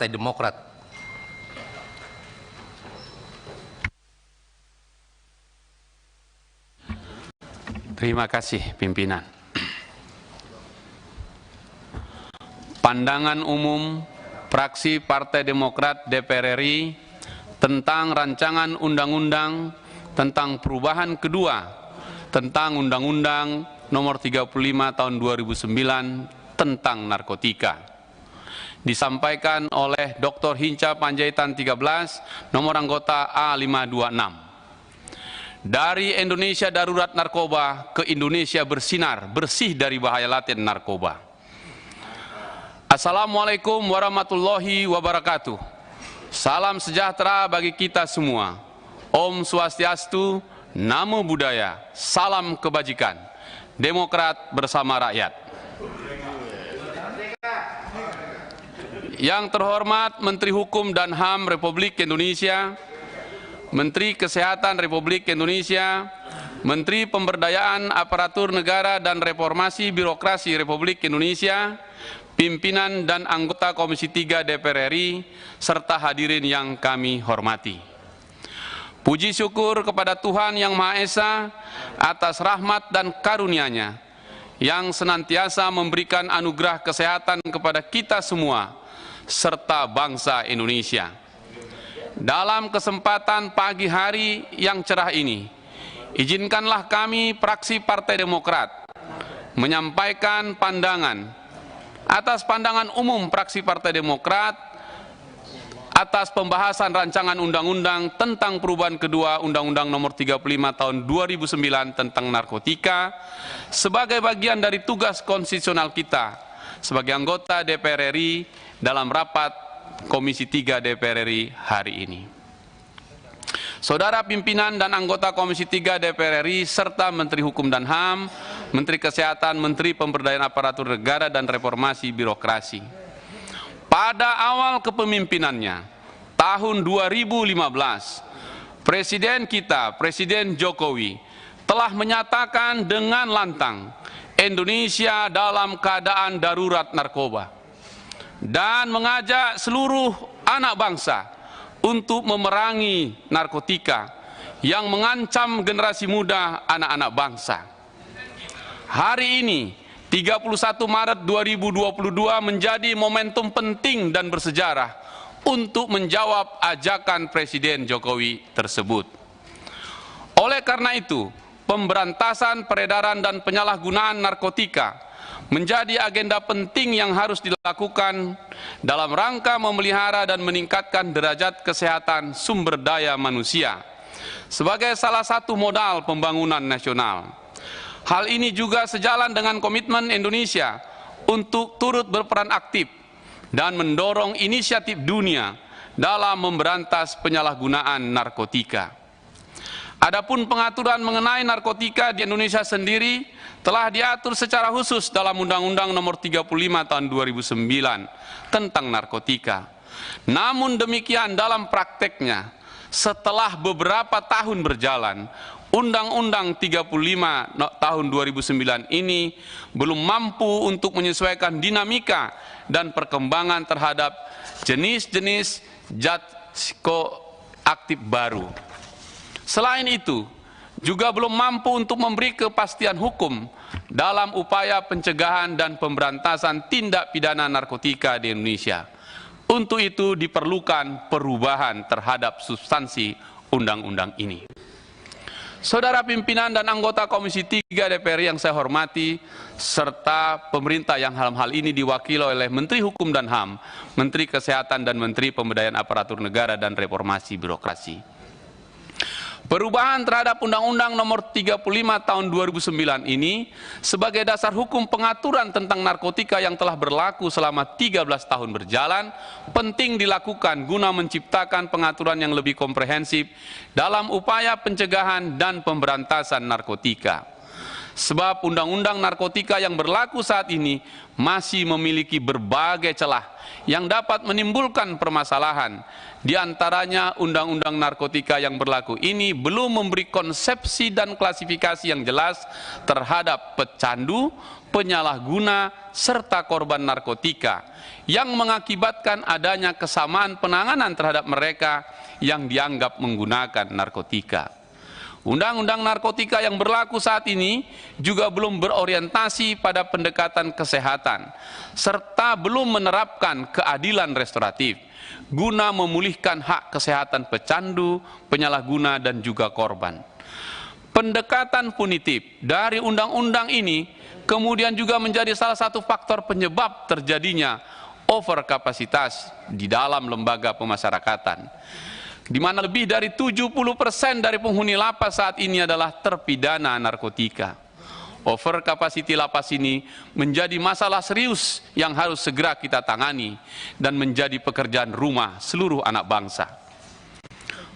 Partai Demokrat. Terima kasih pimpinan. Pandangan umum fraksi Partai Demokrat DPR RI tentang rancangan undang-undang tentang perubahan kedua tentang Undang-Undang Nomor 35 Tahun 2009 tentang narkotika. Disampaikan oleh Dr. Hinca Panjaitan 13, nomor anggota A526. Dari Indonesia darurat narkoba ke Indonesia bersinar, bersih dari bahaya laten narkoba. Assalamualaikum warahmatullahi wabarakatuh. Salam sejahtera bagi kita semua. Om Swastiastu, Namo Buddhaya, salam kebajikan. Demokrat bersama rakyat. Yang terhormat Menteri Hukum dan HAM Republik Indonesia, Menteri Kesehatan Republik Indonesia, Menteri Pemberdayaan Aparatur Negara dan Reformasi Birokrasi Republik Indonesia, pimpinan dan anggota Komisi 3 DPR RI, serta hadirin yang kami hormati. Puji syukur kepada Tuhan Yang Maha Esa atas rahmat dan karunia-Nya yang senantiasa memberikan anugerah kesehatan kepada kita semua, serta bangsa Indonesia. Dalam kesempatan pagi hari yang cerah ini, izinkanlah kami fraksi Partai Demokrat menyampaikan pandangan atas pandangan umum fraksi Partai Demokrat atas pembahasan rancangan undang-undang tentang perubahan kedua Undang-Undang Nomor 35 Tahun 2009 tentang narkotika sebagai bagian dari tugas konstitusional kita sebagai anggota DPR RI dalam rapat Komisi 3 DPR RI hari ini. Saudara pimpinan dan anggota Komisi 3 DPR RI serta Menteri Hukum dan HAM, Menteri Kesehatan, Menteri Pemberdayaan Aparatur Negara dan Reformasi Birokrasi. Pada awal kepemimpinannya, tahun 2015, Presiden kita, Presiden Jokowi, telah menyatakan dengan lantang Indonesia dalam keadaan darurat narkoba dan mengajak seluruh anak bangsa untuk memerangi narkotika yang mengancam generasi muda anak-anak bangsa. Hari ini, 31 Maret 2022 menjadi momentum penting dan bersejarah untuk menjawab ajakan Presiden Jokowi tersebut. Oleh karena itu, pemberantasan peredaran dan penyalahgunaan narkotika menjadi agenda penting yang harus dilakukan dalam rangka memelihara dan meningkatkan derajat kesehatan sumber daya manusia sebagai salah satu modal pembangunan nasional. Hal ini juga sejalan dengan komitmen Indonesia untuk turut berperan aktif dan mendorong inisiatif dunia dalam memberantas penyalahgunaan narkotika. Adapun pengaturan mengenai narkotika di Indonesia sendiri telah diatur secara khusus dalam Undang-Undang Nomor 35 Tahun 2009 tentang narkotika. Namun demikian dalam prakteknya, setelah beberapa tahun berjalan, Undang-Undang 35 Tahun 2009 ini belum mampu untuk menyesuaikan dinamika dan perkembangan terhadap jenis-jenis zat psikoaktif baru. Selain itu, juga belum mampu untuk memberi kepastian hukum dalam upaya pencegahan dan pemberantasan tindak pidana narkotika di Indonesia. Untuk itu diperlukan perubahan terhadap substansi undang-undang ini. Saudara pimpinan dan anggota Komisi 3 DPR yang saya hormati, serta pemerintah yang hal ini diwakili oleh Menteri Hukum dan HAM, Menteri Kesehatan dan Menteri Pemberdayaan Aparatur Negara dan Reformasi Birokrasi. Perubahan terhadap Undang-Undang Nomor 35 Tahun 2009 ini sebagai dasar hukum pengaturan tentang narkotika yang telah berlaku selama 13 tahun berjalan, penting dilakukan guna menciptakan pengaturan yang lebih komprehensif dalam upaya pencegahan dan pemberantasan narkotika. Sebab undang-undang narkotika yang berlaku saat ini masih memiliki berbagai celah yang dapat menimbulkan permasalahan. Di antaranya undang-undang narkotika yang berlaku ini belum memberi konsepsi dan klasifikasi yang jelas terhadap pecandu, penyalahguna, serta korban narkotika yang mengakibatkan adanya kesamaan penanganan terhadap mereka yang dianggap menggunakan narkotika. Undang-undang narkotika yang berlaku saat ini juga belum berorientasi pada pendekatan kesehatan, serta belum menerapkan keadilan restoratif, guna memulihkan hak kesehatan pecandu, penyalahguna, dan juga korban. Pendekatan punitif dari undang-undang ini kemudian juga menjadi salah satu faktor penyebab terjadinya overkapasitas di dalam lembaga pemasyarakatan, di mana lebih dari 70% dari penghuni lapas saat ini adalah terpidana narkotika. Overkapasiti lapas ini menjadi masalah serius yang harus segera kita tangani dan menjadi pekerjaan rumah seluruh anak bangsa.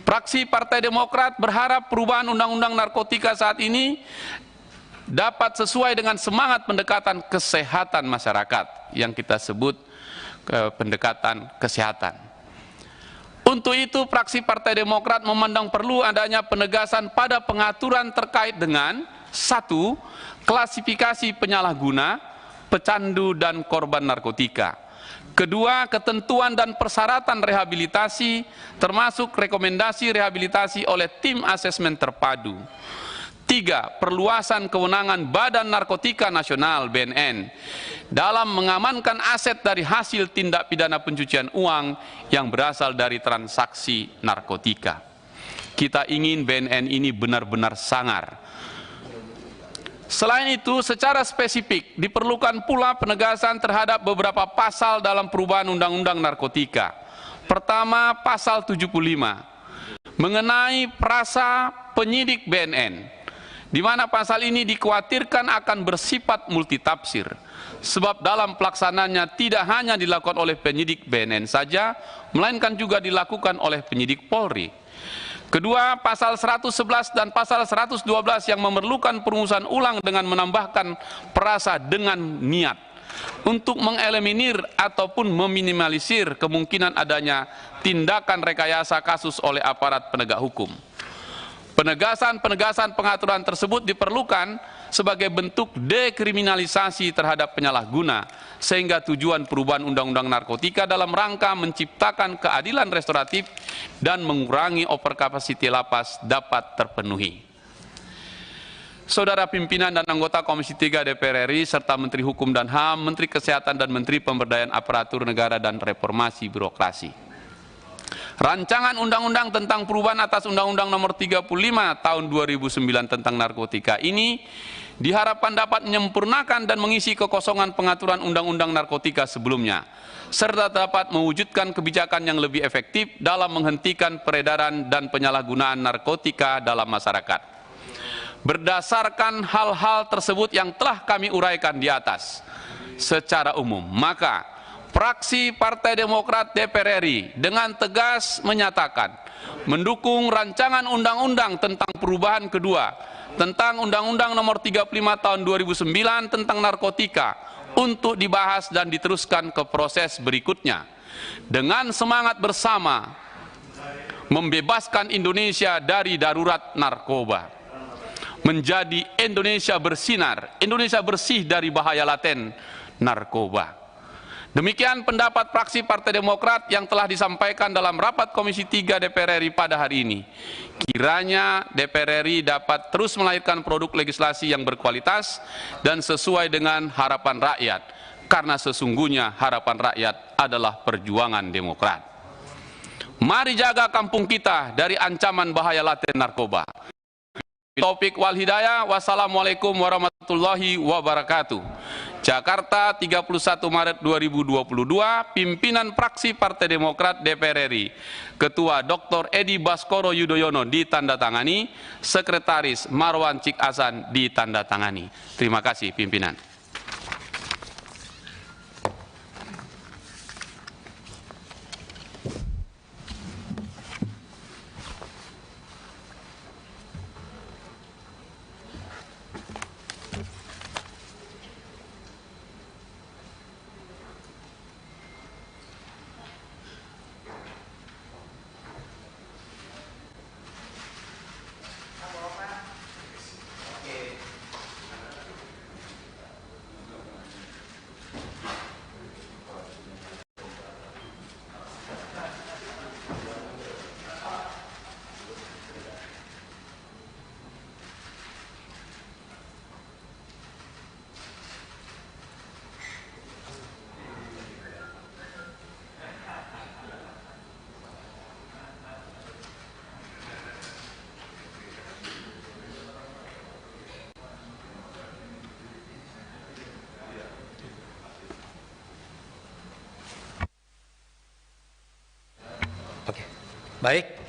Fraksi Partai Demokrat berharap perubahan undang-undang narkotika saat ini dapat sesuai dengan semangat pendekatan kesehatan masyarakat yang kita sebut pendekatan kesehatan. Untuk itu, fraksi Partai Demokrat memandang perlu adanya penegasan pada pengaturan terkait dengan: 1. Klasifikasi penyalahguna, pecandu, dan korban narkotika. 2. Ketentuan dan persyaratan rehabilitasi, termasuk rekomendasi rehabilitasi oleh tim asesmen terpadu. 3. Perluasan kewenangan Badan Narkotika Nasional (BNN) dalam mengamankan aset dari hasil tindak pidana pencucian uang yang berasal dari transaksi narkotika. Kita ingin BNN ini benar-benar sangar. Selain itu, secara spesifik diperlukan pula penegasan terhadap beberapa pasal dalam perubahan undang-undang narkotika. Pertama, pasal 75 mengenai frasa penyidik BNN, di mana pasal ini dikhawatirkan akan bersifat multitafsir, sebab dalam pelaksananya tidak hanya dilakukan oleh penyidik BNN saja, melainkan juga dilakukan oleh penyidik Polri. Kedua, pasal 111 dan pasal 112 yang memerlukan perumusan ulang dengan menambahkan frasa dengan niat untuk mengeliminir ataupun meminimalisir kemungkinan adanya tindakan rekayasa kasus oleh aparat penegak hukum. Penegasan pengaturan tersebut diperlukan sebagai bentuk dekriminalisasi terhadap penyalahguna, sehingga tujuan perubahan undang-undang narkotika dalam rangka menciptakan keadilan restoratif dan mengurangi overkapasiti lapas dapat terpenuhi. Saudara pimpinan dan anggota Komisi 3 DPR RI serta Menteri Hukum dan HAM, Menteri Kesehatan dan Menteri Pemberdayaan Aparatur Negara dan Reformasi Birokrasi. Rancangan Undang-Undang tentang perubahan atas Undang-Undang Nomor 35 Tahun 2009 tentang narkotika ini diharapkan dapat menyempurnakan dan mengisi kekosongan pengaturan Undang-Undang narkotika sebelumnya, serta dapat mewujudkan kebijakan yang lebih efektif dalam menghentikan peredaran dan penyalahgunaan narkotika dalam masyarakat. Berdasarkan hal-hal tersebut yang telah kami uraikan di atas secara umum, maka fraksi Partai Demokrat DPR RI dengan tegas menyatakan mendukung rancangan undang-undang tentang perubahan kedua tentang Undang-Undang Nomor 35 Tahun 2009 tentang narkotika untuk dibahas dan diteruskan ke proses berikutnya dengan semangat bersama membebaskan Indonesia dari darurat narkoba, menjadi Indonesia bersinar, Indonesia bersih dari bahaya laten narkoba. Demikian pendapat fraksi Partai Demokrat yang telah disampaikan dalam rapat Komisi 3 DPR RI pada hari ini. Kiranya DPR RI dapat terus melahirkan produk legislasi yang berkualitas dan sesuai dengan harapan rakyat, karena sesungguhnya harapan rakyat adalah perjuangan demokrat. Mari jaga kampung kita dari ancaman bahaya laten narkoba. Taufik wal hidayah. Wassalamualaikum warahmatullahi wabarakatuh. Jakarta, 31 Maret 2022, pimpinan fraksi Partai Demokrat DPR RI, Ketua Dr. Edi Baskoro Yudhoyono ditandatangani, Sekretaris Marwan Cik Hasan ditandatangani. Terima kasih pimpinan. Baik,